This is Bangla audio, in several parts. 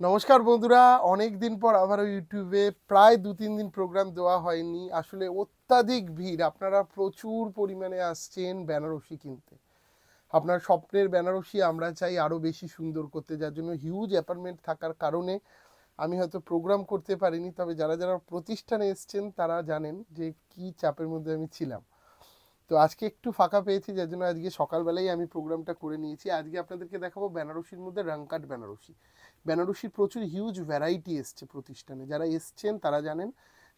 নমস্কার বন্ধুরা, অনেক দিন পর আবারও ইউটিউবে প্রায় 2-3 দিন প্রোগ্রাম দেওয়া হয়নি। আসলে অত্যাধিক ভিড়, আপনারা প্রচুর পরিমাণে আসছেন বেনারসি কিনতে। আপনার স্বপ্নের বেনারসি আমরা চাই আরও বেশি সুন্দর করতে, যার জন্য হিউজ অ্যাপার্টমেন্ট থাকার কারণে আমি হয়তো প্রোগ্রাম করতে পারিনি। তবে যারা যারা প্রতিষ্ঠানে এসছেন তারা জানেন যে কি চাপের মধ্যে আমি ছিলাম। তো আজকে একটু ফাঁকা পেয়েছি, যার জন্য আজকে সকালবেলাই আমি প্রোগ্রামটা করে নিয়েছি। আজকে আপনাদেরকে দেখাবো বেনারসির মধ্যে রংকাট বেনারসি। বেনারসির প্রচুর হিউজ ভ্যারাইটি এসছে প্রতিষ্ঠানে, যারা এসছেন তারা জানেন।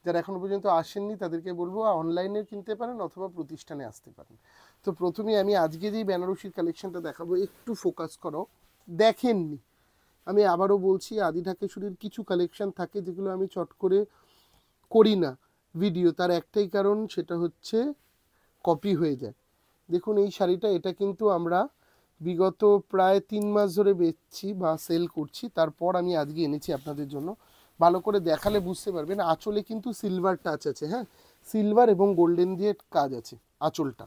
যারা এখনো পর্যন্ত আসেননি তাদেরকে বলবো অনলাইনে কিনতে পারেন অথবা প্রতিষ্ঠানে আসতে পারেন। তো প্রথমেই আমি আজকে যেই বেনারসির কালেকশনটা দেখাবো, একটু ফোকাস করো। দেখেননি, আমি আবারও বলছি, আদি ঢাকেশ্বরীর কিছু কালেকশন থাকে যেগুলো আমি চট করে করি না ভিডিও। তার একটাই কারণ, সেটা হচ্ছে কপি হয়ে যায়। দেখুন এই শাড়িটা, এটা কিন্তু আমরা বিগত প্রায় 3 মাস ধরে বেচছি বা সেল করছি। তারপর আমি আজকে এনেছি আপনাদের জন্য। ভালো করে দেখালে বুঝতে পারবেন, আঁচলে কিন্তু সিলভার টাচ আছে। হ্যাঁ, সিলভার এবং গোল্ডেন দিয়ে কাজ আছে আঁচলটা।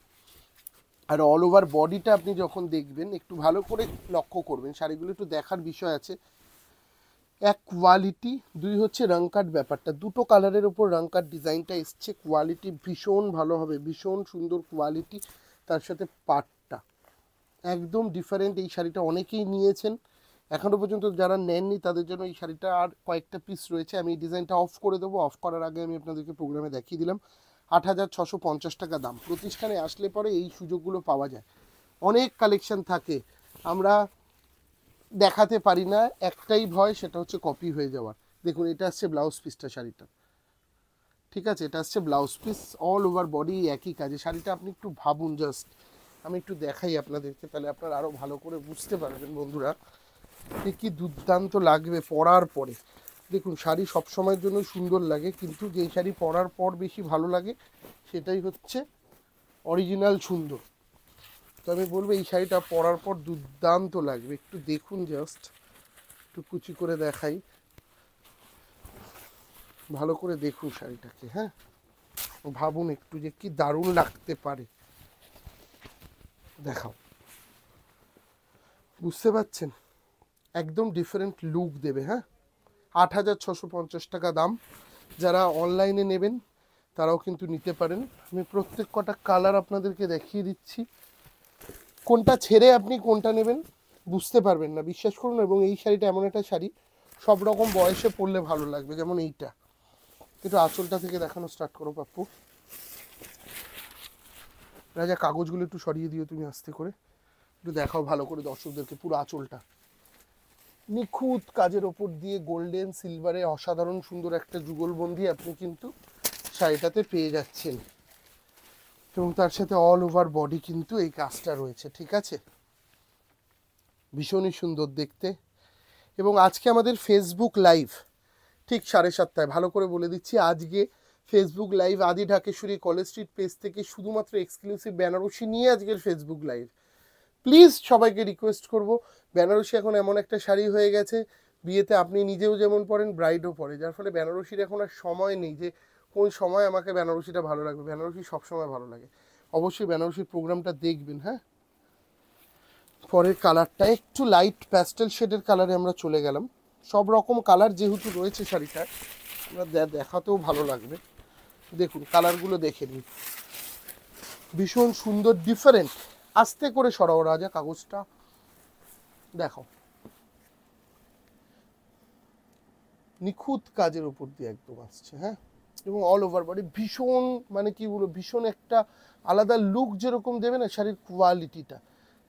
আর অল ওভার বডিটা আপনি যখন দেখবেন একটু ভালো করে লক্ষ্য করবেন, শাড়িগুলো একটু দেখার বিষয় আছে। এক কোয়ালিটি, দুই হচ্ছে রংকাট ব্যাপারটা, দুটো কালারের ওপর রংকাট ডিজাইনটা এসছে। কোয়ালিটি ভীষণ ভালো হবে, ভীষণ সুন্দর কোয়ালিটি। তার সাথে পাটটা একদম ডিফারেন্ট। এই শাড়িটা অনেকেই নিয়েছেন, এখনও পর্যন্ত যারা নেননি তাদের জন্য এই শাড়িটা আর কয়েকটা পিস রয়েছে। আমি এই ডিজাইনটা অফ করে দেবো। অফ করার আগে আমি আপনাদেরকে প্রোগ্রামে দেখিয়ে দিলাম 8,650 টাকা দাম। প্রতিষ্ঠানে আসলে পরে এই সুযোগগুলো পাওয়া যায়। অনেক কালেকশন থাকে, আমরা দেখাতে পারি না, একটাই ভয়, সেটা হচ্ছে কপি হয়ে যাওয়ার। দেখুন এটা আসছে ব্লাউজ পিসটা শাড়িটা, ঠিক আছে? এটা আসছে blouse piece, all over body একই কাজে। শাড়িটা আপনি একটু ভাবুন, জাস্ট আমি একটু দেখাই আপনাদেরকে, তাহলে আপনারা আরও ভালো করে বুঝতে পারবেন বন্ধুরা যে কী দুর্দান্ত লাগবে পরার পরে। দেখুন শাড়ি সবসময়ের জন্য সুন্দর লাগে, কিন্তু যেই শাড়ি পরার পর বেশি ভালো লাগে সেটাই হচ্ছে অরিজিনাল সুন্দর। তো আমি বলবো এই শাড়িটা পরার পর দুর্দান্ত লাগবে। একটু দেখুন, জাস্ট একটু কুচি করে দেখাই, ভালো করে দেখুন শাড়িটাকে। হ্যাঁ, ভাবুন একটু যে কি দারুণ লাগতে পারে। দেখাও, বুঝতে পারছেন? একদম ডিফারেন্ট লুক দেবে। হ্যাঁ, 8,650 টাকা দাম। যারা অনলাইনে নেবেন তারাও কিন্তু নিতে পারেন। আমি প্রত্যেক কটা কালার আপনাদেরকে দেখিয়ে দিচ্ছি, কোনটা ছেড়ে আপনি কোনটা নেবেন বুঝতে পারবেন না, বিশ্বাস করুন। এবং এই শাড়িটা এমন একটা শাড়ি, সব রকম বয়সে পরলে ভালো লাগবে। যেমন এইটা, একটু আঁচলটা থেকে দেখানো স্টার্ট করো পাপ্পু। রাজা কাগজগুলো একটু সরিয়ে দিও তুমি আস্তে করে, একটু দেখাও ভালো করে দর্শকদেরকে পুরো আঁচলটা। নিখুঁত কাজের ওপর দিয়ে গোল্ডেন সিলভারে অসাধারণ সুন্দর একটা যুগলবন্দি আপনি কিন্তু শাড়িটাতে পেয়ে যাচ্ছেন। এবং তার সাথে অল ওভার বডি কিন্তু এই কাজটা রয়েছে, ঠিক আছে? ভীষণই সুন্দর দেখতে। এবং আজকে আমাদের ফেসবুক লাইভ ঠিক 7:30, ভালো করে বলে দিচ্ছি, আজকে ফেসবুক লাইভ আদি ঢাকেশ্বরী কলেজ স্ট্রিট পেজ থেকে শুধুমাত্র এক্সক্লুসিভ বেনারসি নিয়ে আজকের ফেসবুক লাইভ। প্লিজ সবাইকে রিকোয়েস্ট করব, বেনারসি এখন এমন একটা শাড়ি হয়ে গেছে, বিয়েতে আপনি নিজেও যেমন পরেন ব্রাইডও পরে, যার ফলে বেনারসির এখন আর সময় নেই যে কোন সময় আমাকে বেনারসিটা ভালো লাগবে। বেনারসি সবসময় ভালো লাগে। অবশ্যই বেনারসির প্রোগ্রামটা দেখবেন। হ্যাঁ, পরের কালারটা একটু লাইট প্যাস্টেল শেডের কালারে আমরা চলে গেলাম। সব রকম কালার যেহেতু রয়েছে শাড়িটার, আমরা দেখাতেও ভালো লাগবে। দেখুন কালারগুলো দেখে নিন, ভীষণ সুন্দর ডিফারেন্ট। আস্তে করে সরাও রাজা কাগজটা, দেখো নিখুঁত কাজের উপর দিয়ে একদম আসছে। হ্যাঁ, এবং অল ওভার বডি ভীষণ, মানে কি বলবো, ভীষণ একটা আলাদা লুক যেরকম দেবে না শাড়ির কোয়ালিটিটা।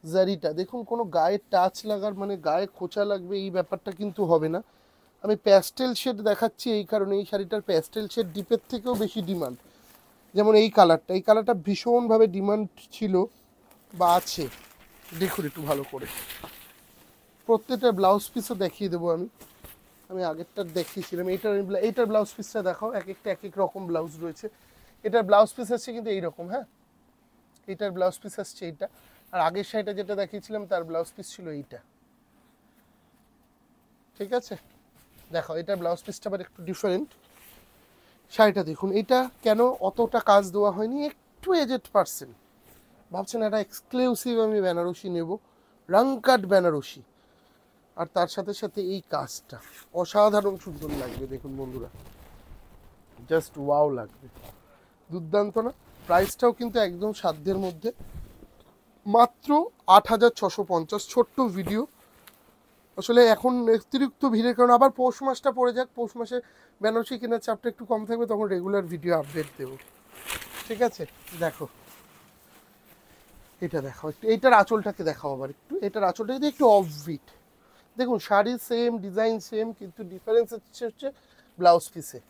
জারিটা দেখুন, কোনো গায়ে টাচ লাগার মানে গায়ে খোঁচা লাগবে এই ব্যাপারটা কিন্তু হবে না। আমি প্যাস্টেল শেড দেখাচ্ছি এই কারণে, এই শাড়িটার প্যাস্টেল শেড ডিপের থেকেও বেশি ডিমান্ড। যেমন এই কালারটা, এই কালারটা ভীষণভাবে ডিমান্ড ছিল বা আছে। দেখুন একটু ভালো করে, প্রত্যেকটা ব্লাউজ পিসও দেখিয়ে দেবো আমি। আমি আগেরটা দেখিয়েছিলাম, এইটার ব্লাউজ পিসটা দেখাও। এক একটা এক এক রকম ব্লাউজ রয়েছে। এটার ব্লাউজ পিস আসছে কিন্তু এইরকম। হ্যাঁ, এইটার ব্লাউজ পিস আসছে এইটা। আর আগের শাড়িটা যেটা দেখিয়েছিলাম তার ব্লাউজ পিস ছিল এইটা, ঠিক আছে? দেখো এটার ব্লাউজ পিসটা আবার একটু ডিফারেন্ট। শাড়িটা দেখুন, এটা কেন অতটা কাজ দেওয়া হয়নি, একটু এজেড পার্সেন্ট ভাবছেন এটা এক্সক্লুসিভ আমি বেনারসি নেব, রংকাট বেনারসি। আর তার সাথে সাথে এই কাজটা অসাধারণ সুন্দর লাগবে, দেখুন বন্ধুরা, জাস্ট ওয়াও লাগবে, দুর্দান্ত না? প্রাইসটাও কিন্তু একদম সাধ্যের মধ্যে, মাত্র ৮,৬৫০। ছোট্ট ভিডিও, আসলে এখন অতিরিক্ত ভিড়ের কারণে আবার পৌষ মাসটা পড়ে যাক, পৌষ মাসে বেনারসি কেনার চাপটা একটু কম থাকবে, তখন রেগুলার ভিডিও আপডেট দেবো, ঠিক আছে? দেখো এটা দেখাও একটু, এইটার আঁচলটাকে দেখাও আবার একটু, এটার আঁচলটা যদি একটু অফ বিট, দেখুন শাড়ি সেম, ডিজাইন সেম, কিন্তু ডিফারেন্স হচ্ছে ব্লাউজ পিসে।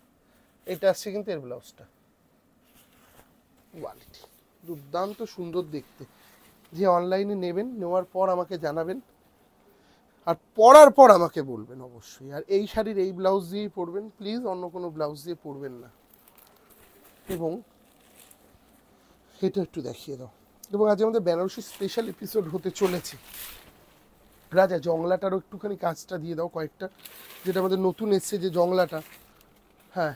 এটা আসছে কিন্তু এর ব্লাউজটা, কোয়ালিটি দুর্দান্ত সুন্দর দেখতে। যে অনলাইনে নেবেন, নেওয়ার পর আমাকে জানাবেন, আর পরার পর আমাকে বলবেন অবশ্যই। আর এই শাড়ির এই ব্লাউজ দিয়েই পরবেন প্লিজ, অন্য কোনো ব্লাউজ দিয়ে পরবেন না। এবং এটা একটু দেখিয়ে দাও। এবং আজ আমাদের বেনারসি স্পেশাল এপিসোড হতে চলেছে। রাজা জংলাটারও একটুখানি কাজটা দিয়ে দাও কয়েকটা, যেটা আমাদের নতুন এসছে যে জংলাটা, হ্যাঁ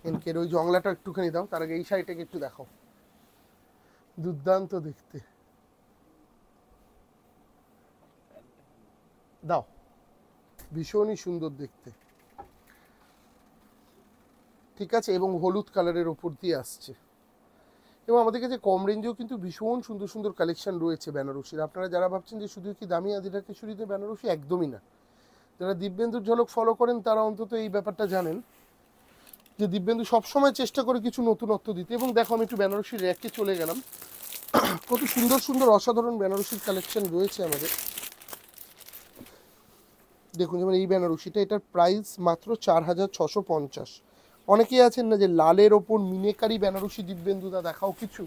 এনকের ওই জংলাটা একটুখানি দাও। তার আগে এই শাড়িটাকে একটু দেখাও, দুর্দান্ত দেখতে, দাও, ভীষণই সুন্দর দেখতে, ঠিক আছে? এবং হলুদ কালারের ওপর দিয়ে আসছে। এবং আমাদের কাছে কম রেঞ্জেও কিন্তু ভীষণ সুন্দর সুন্দর কালেকশন রয়েছে বেনারসির। আপনারা যারা ভাবছেন যে শুধু কি দামি আদিরা কিশোরীতে বেনারসি, একদমই না। যারা দিব্যেন্দুর ঝলক ফলো করেন তারা অন্তত এই ব্যাপারটা জানেন যে দিব্যেন্দু সবসময় চেষ্টা করে কিছু নতুনত্ব দিতে। এবং দেখো আমি একটু বেনারসির র্যাকে চলে গেলাম, কত সুন্দর সুন্দর অসাধারণ বেনারসির কালেকশন রয়েছে আমাদের। দেখুন যেমন এই বেনারসিটা, এটার প্রাইস মাত্র ৪,৬৫০। অনেকেই আছেন না যে লালের ওপর মিনেকারি বেনারসি দিব্যেন্দুদা দেখাও কিছু,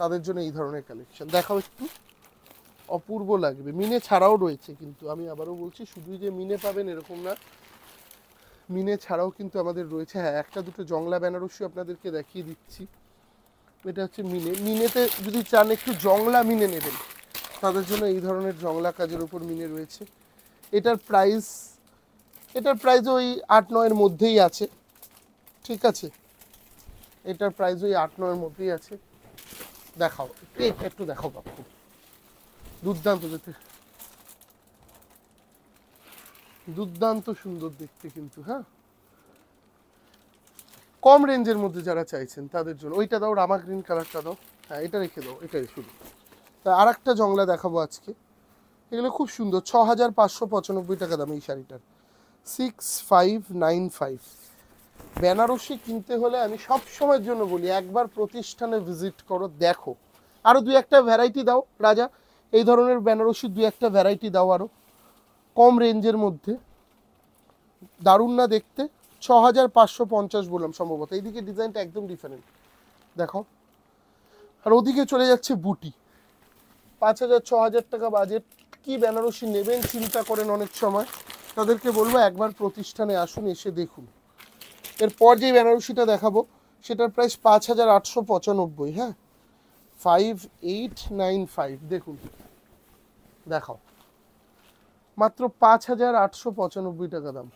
তাদের জন্য এই ধরনের কালেকশন দেখাও একটু, অপূর্ব লাগবে। মিনে ছাড়াও রয়েছে কিন্তু, আমি আবারও বলছি শুধুই যে মিনে পাবেন এরকম না, মিনে ছাড়াও কিন্তু আমাদের রয়েছে। হ্যাঁ একটা দুটো জংলা বেনারসি আপনাদেরকে দেখিয়ে দিচ্ছি। এটা হচ্ছে মিনে, মিনেতে যদি চান একটু জংলা মিনে নেবেন তাদের জন্য এই ধরনের জংলা কাজের উপর মিনে রয়েছে। এটার প্রাইস ওই ৮-৯-এর মধ্যেই আছে, ঠিক আছে? এটার প্রাইস ওই ৮-৯-এর মধ্যেই আছে। দেখাও একটু দেখাও বাপু, দুর্দান্ত দেখতে, দুর্দান্ত সুন্দর দেখতে কিন্তু। হ্যাঁ কম রেঞ্জের মধ্যে যারা চাইছেন তাদের জন্য ওইটা দাও, রামা গ্রিন কালারটা দাও, হ্যাঁ এটা রেখে দাও, এটাই শুধু। তা আর একটা জংলা দেখাবো আজকে, এগুলো খুব সুন্দর, ৬,৫৯৫ টাকা দাম এই শাড়িটার, 6595। বেনারসি কিনতে হলে আমি সব সময়ের জন্য বলি একবার প্রতিষ্ঠানে ভিজিট করো, দেখো। আরও দু একটা ভ্যারাইটি দাও রাজা, এই ধরনের বেনারসি দু একটা ভ্যারাইটি দাও আরও কম রেঞ্জের মধ্যে, দারুণ না দেখতে? ৬,৫৫০ বললাম সম্ভবত, এইদিকে ডিজাইনটা একদম ডিফারেন্ট দেখো। আর ওদিকে চলে যাচ্ছে বুটি, ৫,০০০-৬,০০০ টাকা বাজেট, কি বেনারসি নেবেন চিন্তা করেন অনেক সময়, তাদেরকে বলবো একবার প্রতিষ্ঠানে আসুন, এসে দেখুন। এরপর যে বেনারসিটা দেখাবো সেটার প্রাইস ৫,৮৯৫। হ্যাঁ 5895, দেখুন দেখাও, মাত্র ৫,৮৯৫ টাকা দাম,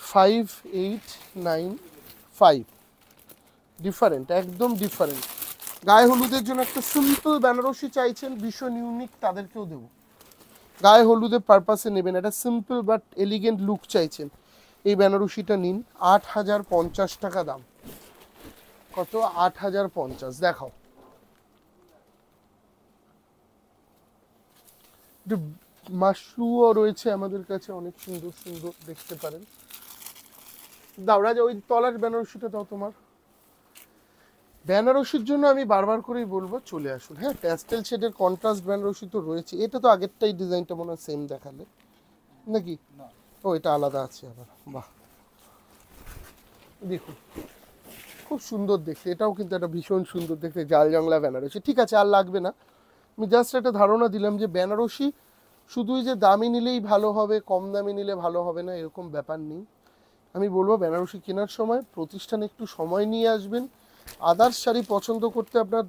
5895, ডিফারেন্ট, একদম ডিফারেন্ট। গায়ে হলুদের জন্য একটা সিম্পল বেনারসি চাইছেন ভীষণ ইউনিক, তাদেরকেও দেবো। গায়ে হলুদের পারপাসে নেবেন, একটা সিম্পল বাট এলিগেন্ট লুক চাইছেন, এই বেনারসিটা নিন, ৮,০৫০ টাকা দাম। কত? ৮,০৫০। দেখাও একটু, মাশরুও রয়েছে আমাদের কাছে, অনেক সুন্দর সুন্দর দেখতে পারেন। দাও রাজা ওই তলার বেনারসিটা দাও তোমার। বেনারসির জন্য আমি বারবার করেই বলবো চলে আসুন। হ্যাঁ প্যাস্টেল শেডের কন্ট্রাস্ট বেনারসি তো রয়েছে, এটা তো আগেরটাই ডিজাইনটা মনে হয় সেম দেখালে নাকি? ও এটা আলাদা আছে আবার, বাহ দেখুন খুব সুন্দর দেখতে, এটাও কিন্তু একটা ভীষণ সুন্দর দেখতে জাল জংলা বেনারসি। ঠিক আছে আর লাগবে না, আমি জাস্ট একটা ধারণা দিলাম যে বেনারসি শুধুই যে দামি নিলেই ভালো হবে, কম দামি নিলে ভালো হবে না, এরকম ব্যাপার নেই। আমি বলবো বেনারসি কেনার সময় প্রতিষ্ঠানে একটু সময় নিয়ে আসবেন। আদার্স শাড়ি পছন্দ করতে আপনার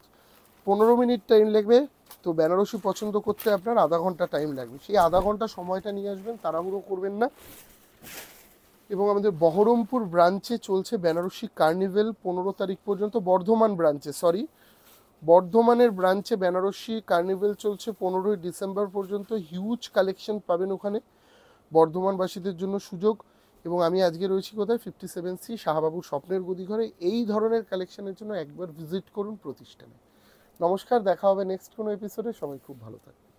15 মিনিট টাইম লাগবে, তো বেনারসি পছন্দ করতে আপনার আধা ঘন্টা টাইম লাগবে, সেই আধা ঘন্টা সময়টা নিয়ে আসবেন, তাড়াহুড়ো করবেন না। এবং আমাদের বহরমপুর ব্রাঞ্চে চলছে বেনারসি কার্নিভেল 15 তারিখ পর্যন্ত, বর্ধমান ব্রাঞ্চে, সরি বর্ধমানের ব্রাঞ্চে বেনারসি কার্নিভেল চলছে 15ই ডিসেম্বর পর্যন্ত, হিউজ কালেকশন পাবেন ওখানে, বর্ধমানবাসীদের জন্য সুযোগ। এবং আমি আজকে রয়েছি কোথায়, 57C শাহবাবুর স্বপ্নের গদিঘরে। এই ধরনের কালেকশনের জন্য একবার ভিজিট করুন প্রতিষ্ঠানে। নমস্কার, দেখা হবে নেক্সট কোনো এপিসোডে, সবাই খুব ভালো থাকবে।